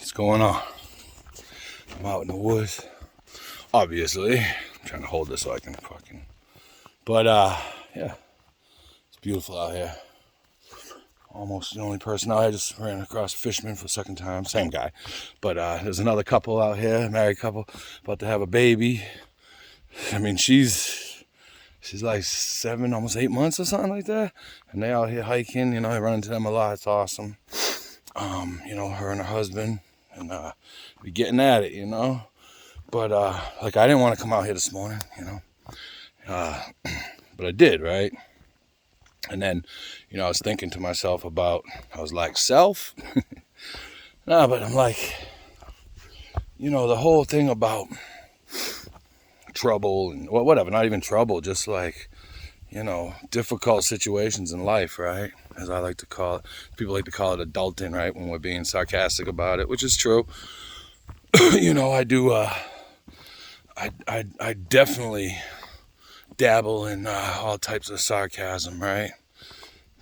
What's going on? I'm out in the woods. Obviously. I'm trying to hold this so I can fucking... But, yeah. It's beautiful out here. Almost the only person out here. Just ran across a fisherman for the second time. Same guy. But, there's another couple out here, a married couple, about to have a baby. I mean, she's like 7, almost 8 months or something like that. And they out here hiking, I run into them a lot. It's awesome. Her and her husband. And we getting at it, But I didn't want to come out here this morning, but I did, right? And then, I was thinking to myself about, I was like, self? No, but I'm like, the whole thing about trouble and whatever, not even trouble, just like, difficult situations in life, right? As I like to call it. People like to call it adulting, right? When we're being sarcastic about it, which is true. I do, I definitely dabble in all types of sarcasm, right?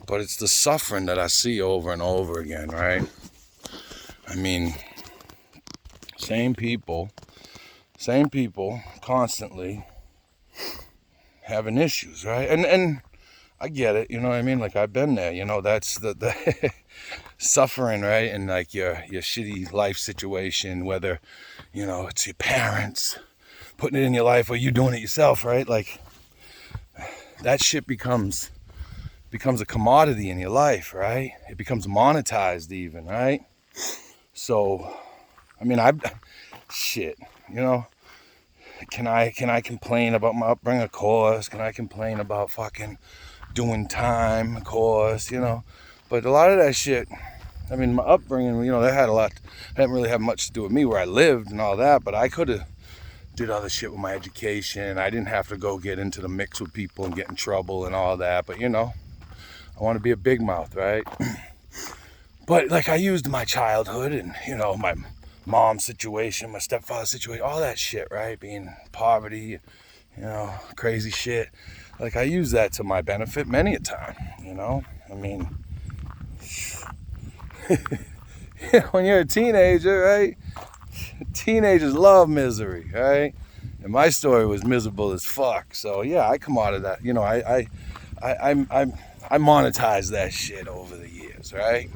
But it's the suffering that I see over and over again, right? I mean, same people constantly having issues, right? And I get it, you know what I mean? Like, I've been there, that's the suffering, right? And like your shitty life situation, whether, it's your parents putting it in your life or you doing it yourself, right? Like, that shit becomes a commodity in your life, right? It becomes monetized even, right? So, I mean, can I complain about my upbringing? Of course. Can I complain about fucking doing time? Of course, But a lot of that shit, I mean, my upbringing, that didn't really have much to do with me, where I lived and all that, but I could have did other shit with my education. I didn't have to go get into the mix with people and get in trouble and all that, but I want to be a big mouth, right? But like, I used my childhood and, my mom's situation, my stepfather's situation, all that shit, right? Being poverty, crazy shit. Like, I use that to my benefit many a time, I mean, when you're a teenager, right? Teenagers love misery, right? And my story was miserable as fuck. So yeah, I come out of that. I monetized that shit over the years, right?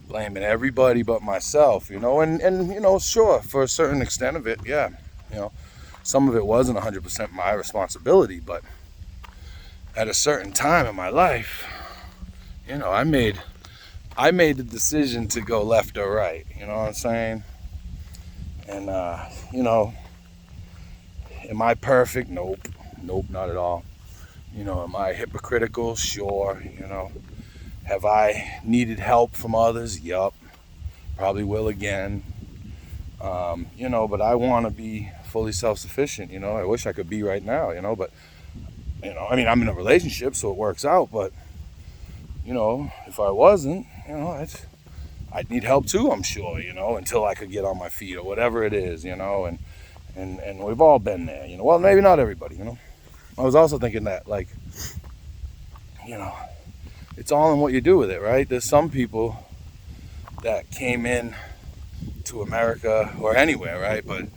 Blaming everybody but myself, and sure, for a certain extent of it, yeah, some of it wasn't 100% my responsibility, but at a certain time in my life, I made the decision to go left or right. You know what I'm saying? And am I perfect? Nope, not at all. Am I hypocritical? Sure. Have I needed help from others? Yup. Probably will again. But I want to be fully self-sufficient. I wish I could be right now. But I mean, I'm in a relationship, so it works out. But if I wasn't, I'd need help too, I'm sure, until I could get on my feet or whatever it is, and we've all been there, well, maybe not everybody, I was also thinking that, like, it's all in what you do with it, right? There's some people that came in to America or anywhere, right? But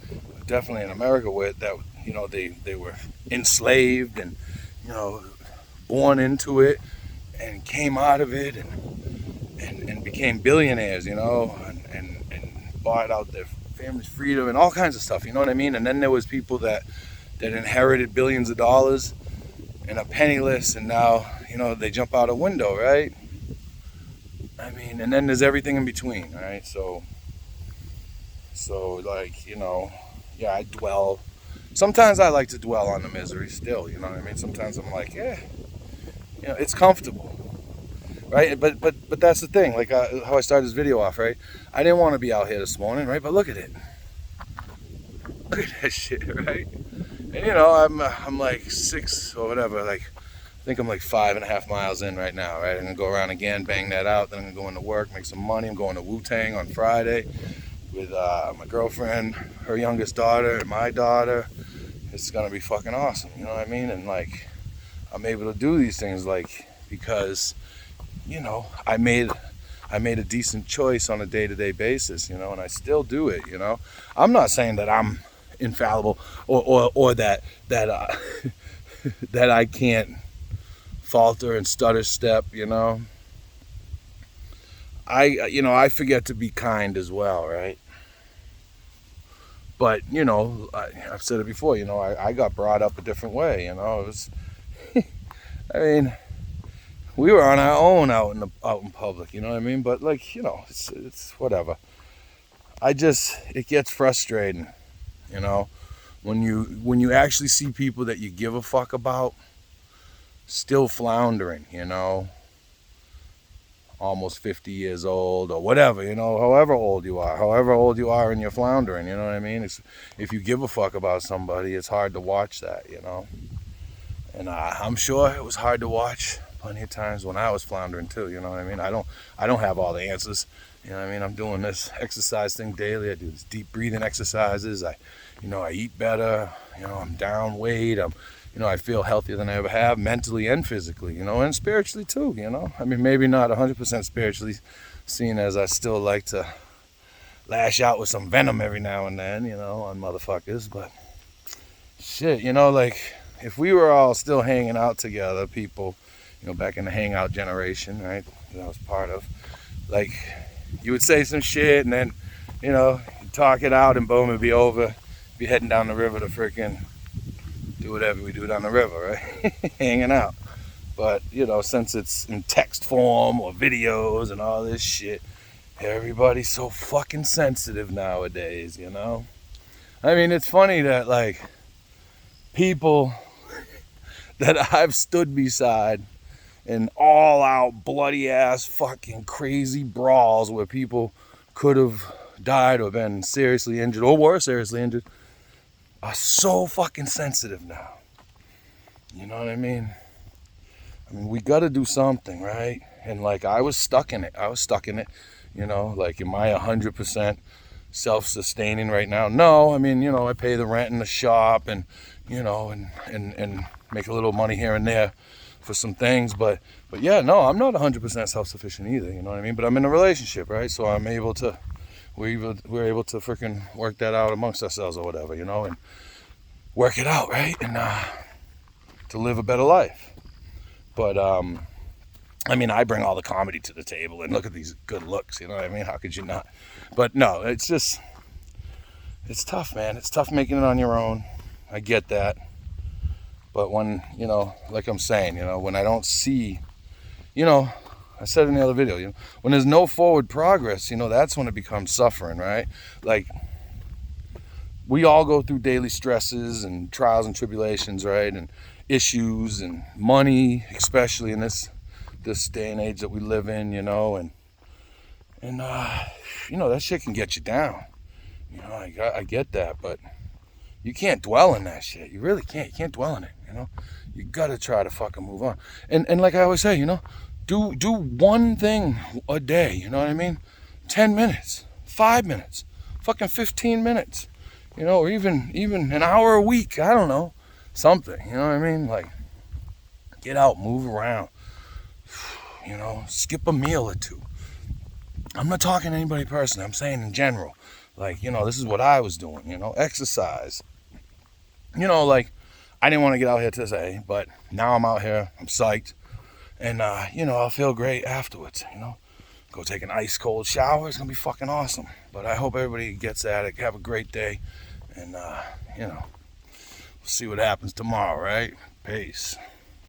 definitely in America, where that, they were enslaved and, born into it and came out of it and became billionaires, and bought out their family's freedom and all kinds of stuff, you know what I mean? And then there was people that inherited billions of dollars and are penniless, and now, they jump out a window, right? I mean, and then there's everything in between, right? So like, yeah, sometimes I like to dwell on the misery still, you know what I mean? Sometimes I'm like, yeah, it's comfortable. Right, but that's the thing. Like how I started this video off, right? I didn't want to be out here this morning, right? But look at it. Look at that shit, right? And I'm like 6 or whatever. Like, I think I'm like 5.5 miles in right now, right? I'm gonna go around again, bang that out. Then I'm gonna go into work, make some money. I'm going to Wu-Tang on Friday with my girlfriend, her youngest daughter, and my daughter. It's gonna be fucking awesome. You know what I mean? And like, I'm able to do these things, like, because I made I made a decent choice on a day-to-day basis, you know, and I still do it, you know. I'm not saying that I'm infallible or that that I can't falter and stutter step, you know. I forget to be kind as well, right? But, you know, I've said it before, you know, I got brought up a different way, you know. It was, I mean, we were on our own out in public, you know what I mean? But, like, you know, it's whatever. It gets frustrating, you know, when you actually see people that you give a fuck about still floundering, you know, almost 50 years old or whatever, you know, however old you are and you're floundering, you know what I mean? If you give a fuck about somebody, it's hard to watch that, you know. And I'm sure it was hard to watch plenty of times when I was floundering too, you know what I mean? I don't have all the answers, you know what I mean? I'm doing this exercise thing daily. I do these deep breathing exercises. I eat better, you know, I'm down weight, I feel healthier than I ever have, mentally and physically, you know, and spiritually too, you know. I mean, maybe not 100% spiritually, seeing as I still like to lash out with some venom every now and then, you know, on motherfuckers. But shit, you know, like, if we were all still hanging out together, people, you know, back in the hangout generation, right, that I was part of, like, you would say some shit and then, you know, you'd talk it out and boom, it'd be over. Be heading down the river to freaking do whatever we do down the river, right? Hanging out. But, you know, since it's in text form or videos and all this shit, everybody's so fucking sensitive nowadays, you know? I mean, it's funny that, like, people that I've stood beside in all-out, bloody-ass, fucking crazy brawls where people could have died or been seriously injured or were seriously injured are so fucking sensitive now. You know what I mean? I mean, we got to do something, right? And, like, I was stuck in it, you know, like, am I 100% self-sustaining right now? No, I mean, you know, I pay the rent in the shop and, you know, and make a little money here and there for some things, but yeah, no, I'm not 100% self-sufficient either, you know what I mean? But I'm in a relationship, right? So we're able to freaking work that out amongst ourselves or whatever, you know, and work it out, right? And to live a better life. But I mean, I bring all the comedy to the table and look at these good looks, you know what I mean? How could you not? But no, it's tough, man. It's tough making it on your own. I get that. But when, you know, like I'm saying, you know, when I don't see, you know, I said in the other video, you know, when there's no forward progress, you know, that's when it becomes suffering, right? Like, we all go through daily stresses and trials and tribulations, right? And issues and money, especially in this day and age that we live in, you know, and you know, that shit can get you down. You know, I get that, but you can't dwell in that shit. You really can't. You can't dwell in it, you know? You gotta try to fucking move on. And like I always say, you know, do one thing a day, you know what I mean? 10 minutes, 5 minutes, fucking 15 minutes, you know, or even an hour a week, I don't know, something, you know what I mean? Like, get out, move around, you know, skip a meal or two. I'm not talking to anybody personally, I'm saying in general. Like, you know, this is what I was doing, you know, exercise. You know, like, I didn't want to get out here today, but now I'm out here, I'm psyched. And, you know, I'll feel great afterwards, you know. Go take an ice cold shower, it's going to be fucking awesome. But I hope everybody gets at it, have a great day. And, you know, we'll see what happens tomorrow, right? Peace.